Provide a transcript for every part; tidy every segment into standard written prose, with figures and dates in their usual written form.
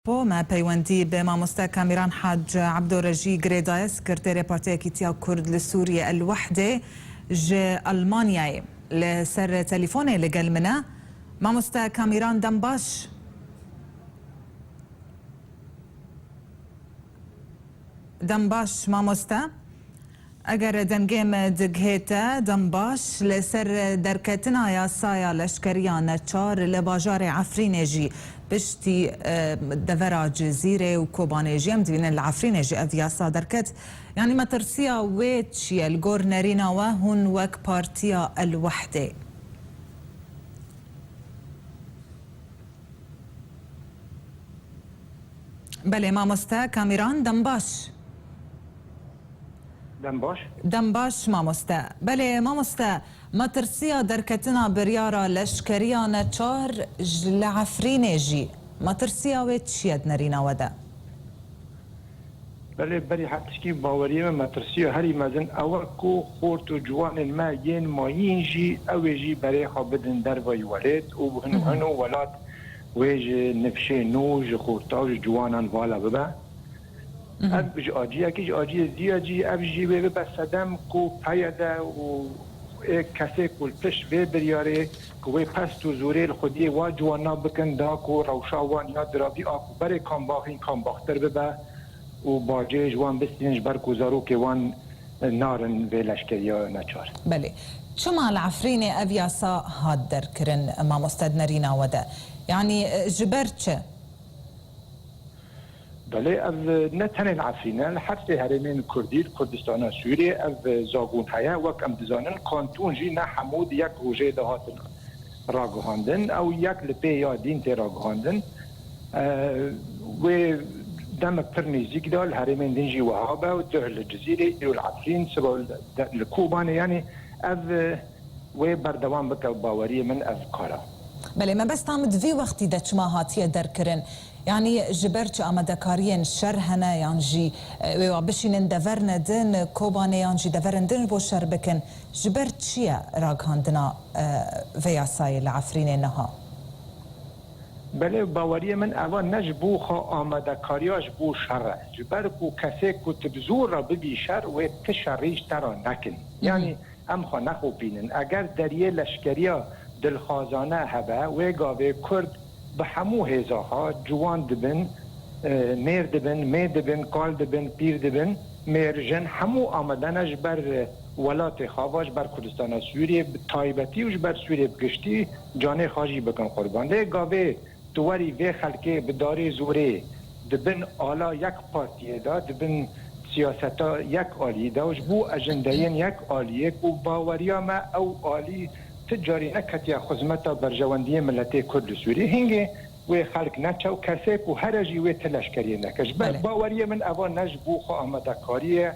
ما پیوندی به مامۆستا کامیران حاج عبدالرجی گرێدایە سکرتێرە پارتیەکی تیا کورد لە سووریە الوحدێ ji ئەلمانیایە لەسەر تەلیفۆنێ لەگەڵ منە مامۆستا کامیران دەم باش مامۆستا ئەگەر دەنگێم دگهێتە دەم باش لەسەر دەرکەتنا یاسایە لەشکریان نەچار لە باژارێ عەفرینێژی پشتی دەڤەرا جزیرێ و کۆبانێژی ئەم دبینن لە عەفرینێژی ئەڤ یاسا دەرکەت یعنی مەترسیە وێ چییە لگۆر نەرینەوە هون وەک پارتیا الوحدێ بەلێ مامۆستا کامیران دەم باش دەم باش مامۆستا بەلێ مامۆستا مەترسیە دەرکەتنا بڕیارە لەشکریە نەچار لە عەفرینێژی مەترسیە وێ چییە نەرینەوەدا بەلێ بەری حەپتشکی باوەریە مەترسیە هەری مەزن ئەوە کۆ خۆرت و جوانن مە یێن ماهینژی ئەوێژی بەرێخە بدن دەرڤەی وەلێت و هەن و وەلات وێژ نفشێ نۆژ خۆرتاژ جوانان والا ببە ئەبژ ئاجیەکیش ئاجیە دیاجی ئەبژی وێ ببە سەدەم کۆ پەیەدە و کەسێک و پشت وێ بریارێ کە وێ پەست و زۆرێ خودیێ وا جوانا بکن داک و ڕەوشاوان یا درابی ئاکو بەرێ کامباخین کامباختر ببە و باجێ جوان بستێنش بەرک و زارۆکێ وان نارن وێ لەشکریە نەچار بەلێ چما لە عەفرینێ ئەڤ یاسا هات دەرکردن مامۆستا نەریناوەدا یعنی ji ber çi بله ev ne tenê Efrîne li her sê herêmên Kurdî Kurdistana Sûriyê ev zagon heye wek em dizanin kantûn jî ne hemû yek rojê de hatin ragihandin ew yek li pê ya dîn tê ragihandin wê demek pir nêzik da li herêmên din jî wiha be û duh li Cizîrê û li Efrîn siba li Kobanê yanî ev wê berdewam bike baweriyê min ev kara بەلێ مەبەستان دوێ وەختی دەچما هاتیە دەرکردن یعنی ji ber çi amadekariyên şer hene yan jî wêwa bişînin dever nedin Kobanê yan jî deverin din bo şer bikin ji ber çi ye ragihandina vê yasayê li Efrînê niha بله باوریه من اول نج بو خا آمدکاریاش بو شر جبر کو کسی کو تبزور را ببی شر و تشریش ترا نکن یعنی ام خا نخو بینن اگر دریه لشکریا دلخوازانه هبه و گاوه کرد به همو هزاها جوان دبن میر دبن می دبن کال دبن پیر دبن میرجن همو آمدنش بر ولات خواهش بر کردستان سوریه تایبتی وش بر سوریه بگشتی جانه خواهی بکن قربان ده گاوه دواری وی خلقه بداری زوره دبن آلا یک پارتیه دا دبن سیاستا یک آلی دا وش بو اجندهین یک آلیه و باوریا ما او آلی تجاری نکتیا خدمتا برجواندی ملت کرد سوری هنگه و خلق نچو کسیک و هرجی و تلاشکری نکش باوری من اوان نجبو خو آمدکاریه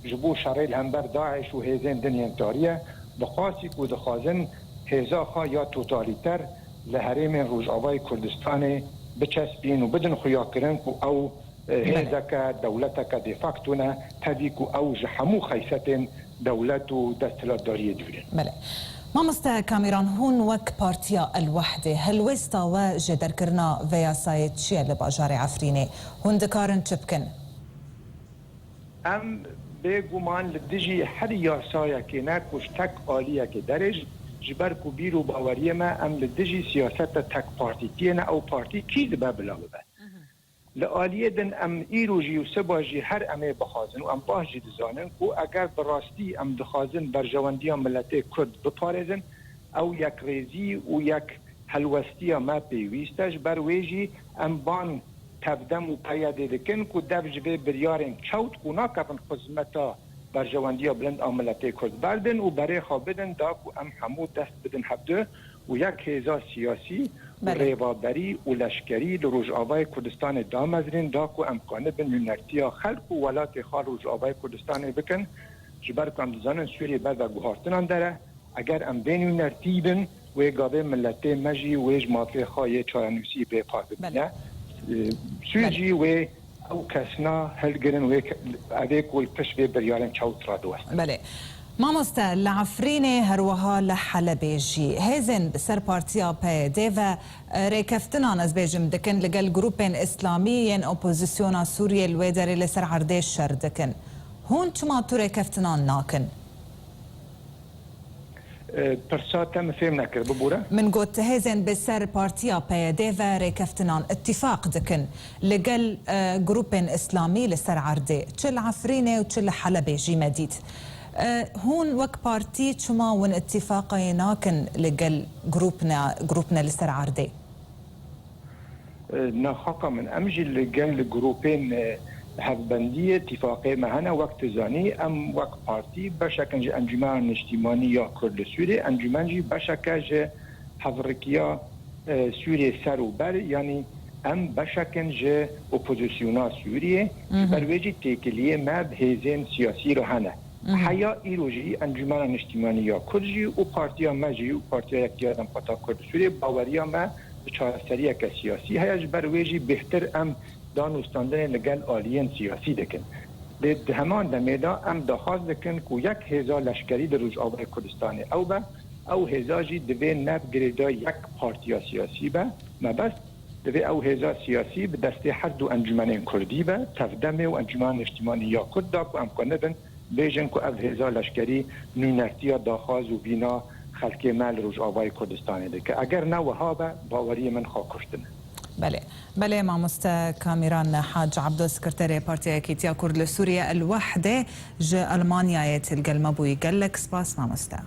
جبو شرایل همبر داعش و هزین دنیان تاریه بخواسی و دخوازن هزا خوا یا توتالیتر لحریم روجاوای کردستان بچسبین و بدن خویا کرن که او هزک دولتک دیفاکتونه تدیک و او جحمو خیستن دولت و دستلاتداری دورین بله مامۆستا کامیران هون وەک پارتیا الوحدێ هەلوێستاوە ji derkirina vê yasayê çi ye li bajarê Efrînê hûn dikarin çi bikin em bêguman li dijî her yasayekê ne ku ji tek aliyekê derê ji ber ku bîr û baweriyê me em li dijî siyaseta tek partîtiyê ne ew partî kî dibe bila bibe li aliyê din em îro jî û siba jî her em ê bixwazin û em baş jî dizanin ku eger bi rastî em dixwazin berjewendiya miletê Kurd biparêzin ew yekrêzî û yek helwestiya me pêwîst e ji ber wê jî em ban tevdem û peyedê dikin ku dev ji vê biryarên çewt û nakevin xizmeta berjewendiya bilind a miletê Kurd berdin û berê xwe bidin da ku em hemû dest bidin hevdû û yek hêza siyasî rêvaberî û leşkerî li Rojavayê Kurdistanê damezrin da ku em kanibin hûnertiya xelk û welatê xwe Rojavayê Kurdistanê bikin ji ber ku em dizanin Sûriyê ber ve guhartinan dere eger em bên hûnertî bin wê gavê milletê me jî wê ji mafê xwe yê çarenûsî bêpar bibîne Sûr jî wê ew kesna hilgirin wê evê ku pişt vê biryarên çewt radiwestin بله مامۆستا لە عفرینێ هەروەها لە حەلەبێژی هێزن بەسەر پارتیا پێدێڤە ڕێکەفتنان ئەس بێژم دەکەن لەگەڵ گروپên ئیسلامی یەن ئۆپۆزیسیۆنا سووریە لێ دەرێ لەسەر عەردێ شەر دەکەن هون چما تو ڕێکەفتنان ناکەن پرساتم فهم نکرد ببوره من گوت هێزن بەسەر پارتیا پێدێڤە ڕێکەفتنان اتفاق دەکەن لەگەڵ گروپên ئیسلامی لەسەر عەردێ چ لە عفرینێ و چ لە حەلەبێژی مەدید هون وەک پارتی چما ون اتفاقی ناکن لەگەڵ گروپنا لەسەر عەردێ ناخاقا من امجي لقال جروبين هفبندية اتفاقية مهنا وقت زاني ام وقت بارتي بشكل جي انجمان اجتماعي يا كرد سوري انجمان جي بشكل جي حفركيا سوري سرو بر يعني ام بشكل جي اوبوزيسيونا سوري برويجي تيكلية ما بهزين سياسي رهنا حيا ایروجی انجمن اجتماعی یا کردی و پارتیا مجی و پارتیا یکی آدم پتا کرد سوری باوریا ما بچارستری که سیاسی هیچ برویجی بهتر ام دانستاندن لگل آلیین سیاسی دکن ده همان دمیدا ام دخواست دکن که یک هزار لشکری در روز آبای کردستان او هزاجی دوی نب گریدا یک پارتیا سیاسی با ما بس دوی او هزار سیاسی به دست هر دو انجمن کردی با تفدمه و انجمن اجتماعی یا کرد دا که امکانه بن بیژن که از هزار لشکری نونکتیا داخواز و بینا خلکی مال روز آبای کردستان ده که اگر نه وها باوری من خواه کشتنه بله مامۆستا کامیران حاج عبدو سكرتاري بارتيا كيتيا كرد لسوريا الوحدة جا ألمانيا يتلقى المبوي قال لك سباس مامۆستا